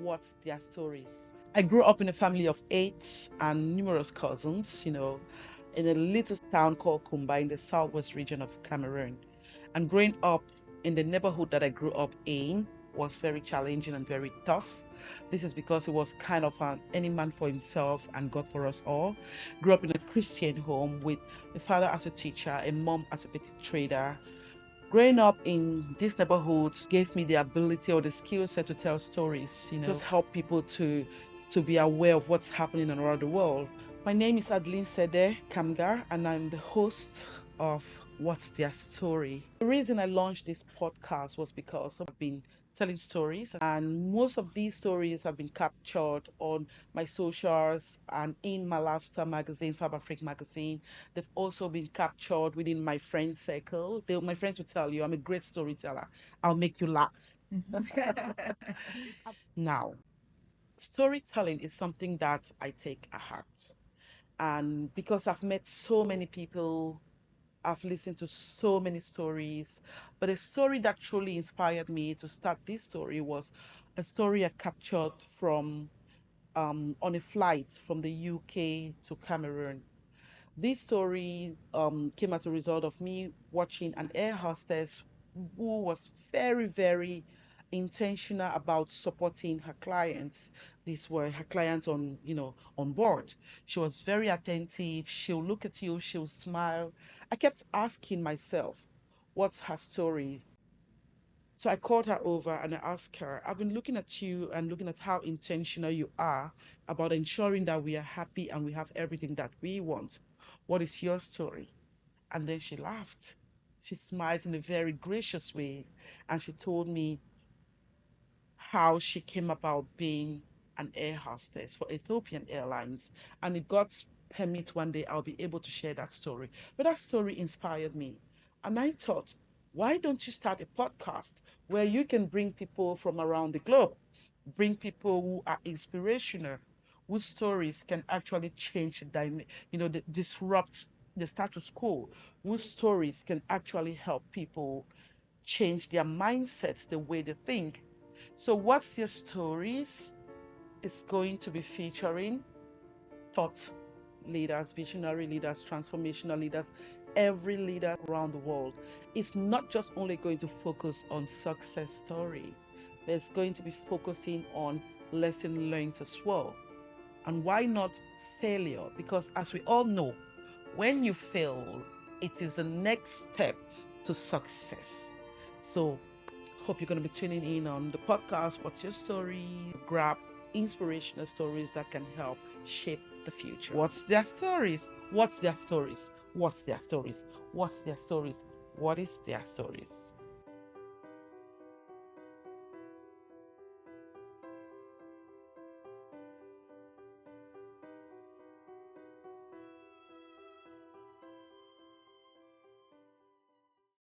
what's their stories. I grew up in a family of 8 and numerous cousins, in a little town called Kamga in the southwest region of Cameroon. And growing up in the neighborhood that I grew up in was very challenging and very tough. This is because it was kind of an any man for himself and God for us all. Grew up in a Christian home with a father as a teacher, a mom as a petty trader. Growing up in this neighborhood gave me the ability or the skill set to tell stories, just help people to be aware of what's happening around the world. My name is Adeline Sede, Kamga, and I'm the host of What's Their Story. The reason I launched this podcast was because I've been telling stories, and most of these stories have been captured on my socials and in my lifestyle magazine, Fab Afrique magazine. They've also been captured within my friend circle. My friends will tell you I'm a great storyteller. I'll make you laugh. Now, storytelling is something that I take at heart. And because I've met so many people, I've listened to so many stories, but a story that truly inspired me to start this story was a story I captured from on a flight from the UK to Cameroon. This story came as a result of me watching an air hostess who was very, very intentional about supporting her clients. These were her clients on board. She was very attentive. She'll look at you, she'll smile. I kept asking myself, what's her story? So I called her over and I asked her, I've been looking at you and looking at how intentional you are about ensuring that we are happy and we have everything that we want. What is your story? And then she laughed. She smiled in a very gracious way and she told me how she came about being an air hostess for Ethiopian Airlines. And if God's permit, one day I'll be able to share that story. But that story inspired me. And I thought, why don't you start a podcast where you can bring people from around the globe, bring people who are inspirational, whose stories can actually change disrupt the status quo, whose stories can actually help people change their mindsets, the way they think. So, What's Your Stories is going to be featuring thought leaders, visionary leaders, transformational leaders, every leader around the world. It's not just only going to focus on success story, but it's going to be focusing on lesson learned as well. And why not failure? Because as we all know, when you fail, it is the next step to success. So hope you're going to be tuning in on the podcast. What's your story? Grab inspirational stories that can help shape the future. What's their stories? What's their stories? What's their stories? What's their stories? What is their stories?